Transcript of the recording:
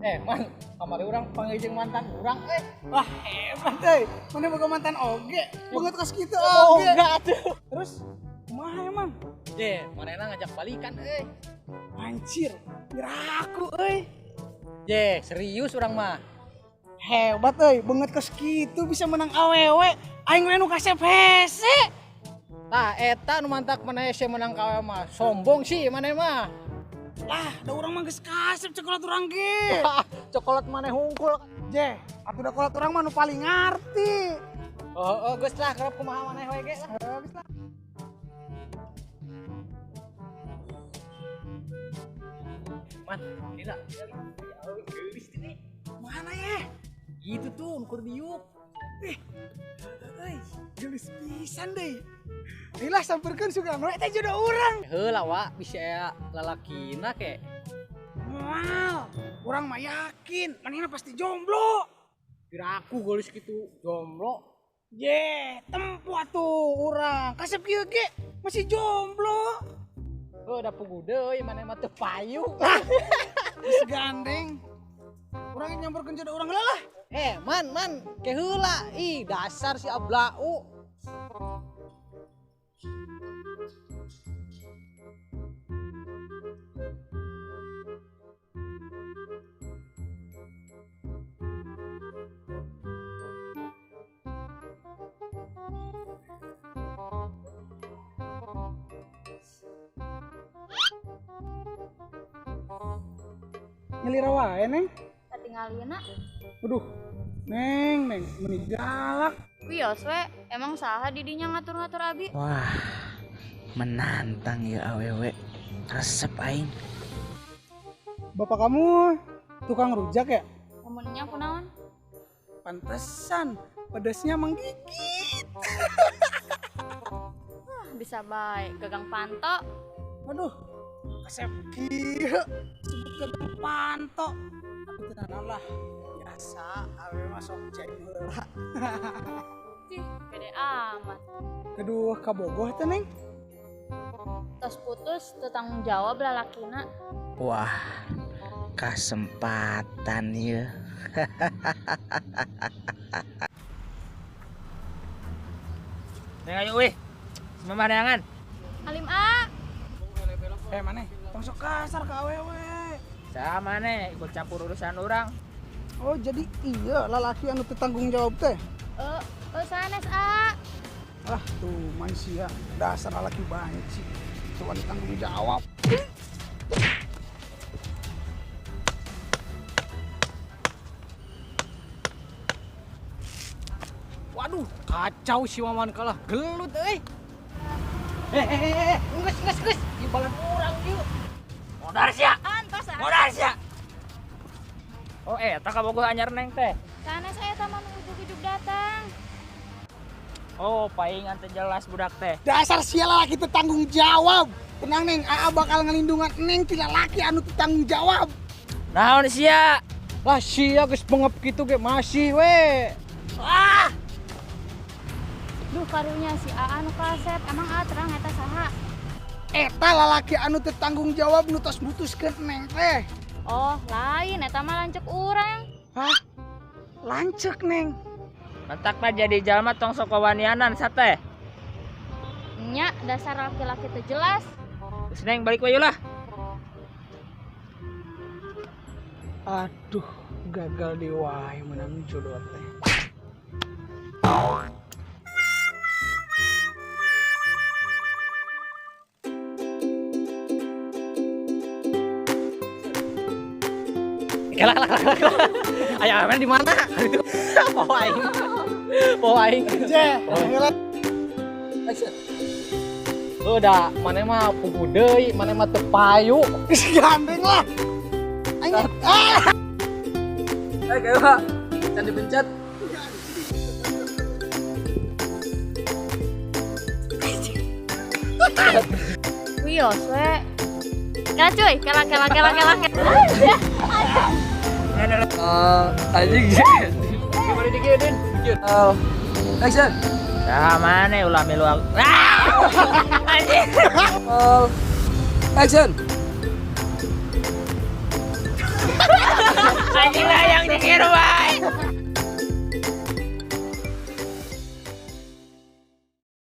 Man, kamari orang panggil jeung mantan orang Wah hebat mana boga mantan oge. Banget kos kitu Oh oge. enggak tuh. Terus kumaha emang? Manehna ngajak balikan Anjir, piraku serius orang mah. Hebat banget kos kitu bisa menang awewe. Aing we nu kasep hese. Tah eta nu mantak maneh menang kawe mah. Sombong sih maneh mah. Lah, da urang mah geus kasep coklat urang ge. Coklat maneh hungkul. Atuh da coklat urang mah nu paling ngarti. Oh, geus lah kerep kumaha maneh we ge lah. Geus lah. Man, gila. Geulis ini. Mana ya? Gitu tuh, ukur biuk. Gelis pisan deh. Ayolah samperkeun sugan we teh jodoh urang. Heula wa bisa lalakina ke. Moal, urang mah yakin manehna pasti jomblo. Piraku geulis kitu jomblo. Tempo atuh urang. Kasep kieu ge masih jomblo. Da pugu deui maneh mah teu payu. Geus gandeng. Urang nyamperkeun jodoh urang heula lah. Man, ke heula. Ih, dasar si Ablau. Nyelira wae neng. Katingalina. Waduh. Neng, meuni galak. Wios we, emang saha didinya ngatur-ngatur abi? Wah, menantang ya awewe. Resep aing. Bapak kamu tukang rujak ya? Lamunnya kunaon? Pantesan, pedasnya menggigit. Bisa baik, gagang panto. Waduh, kasep kieu. Sebut gagang panto. Tapi tenanan lah. Biasa, awewe masuk cek heula. Cih, pede amat. Keduh kabogoh teh neng. Tos putus, teu tanggung jawab lalakina. Wah, kesempatan ya. Neng ayo weh, semua maneangan. Halim A. Maneh, tong sok kasar ka awewe. Sama nih, ikut campur urusan orang. Oh, jadi iya lalaki anu teu tanggung jawab teh. Sanes A. Lah, tuh manusia dasar lalaki banget sih. Coba ditanggung jawab. Waduh, kacau si Maman kalah gelut Geus. Ibalan urang ieu. Modar sia. Antos A. Modar sia. Oh eta kabogoh anyar neng teh. Sanes eta mah ujug-ujug datang. Oh paingan teh jelas budak teh. Dasar sia lalaki teu tanggung jawab. Tenang neng, Aa bakal ngelindungan neng ti lalaki anu teu tanggung jawab. Naon sia? Lah sia geus bengep kitu ge masih we. Duh karunya si A anu kasep, emang A terang eta saha? Eta lalaki anu teu tanggung jawab nu tos mutuskeun neng teh. Oh, lain eta mah lanceuk urang. Hah? Lancek neng. Mentak mah jadi jalma tong sok kawanianan sateh. Nya dasar laki-laki teu jelas. Terus neng balik wae lah. Aduh, gagal di wae menang jodoh teh. Kelak. Aya aman di mana? Poho aing. Ngelat. Udah, maneh mah pugu deui, maneh mah teu payu. Geus gandeng lah. Aing. Kayak can dipencet. Wios we. Kela cuy, kela. Anjing. Gimana dikit, action. Nah mana ulah milu aku. Action. Anjing layang di kirwai.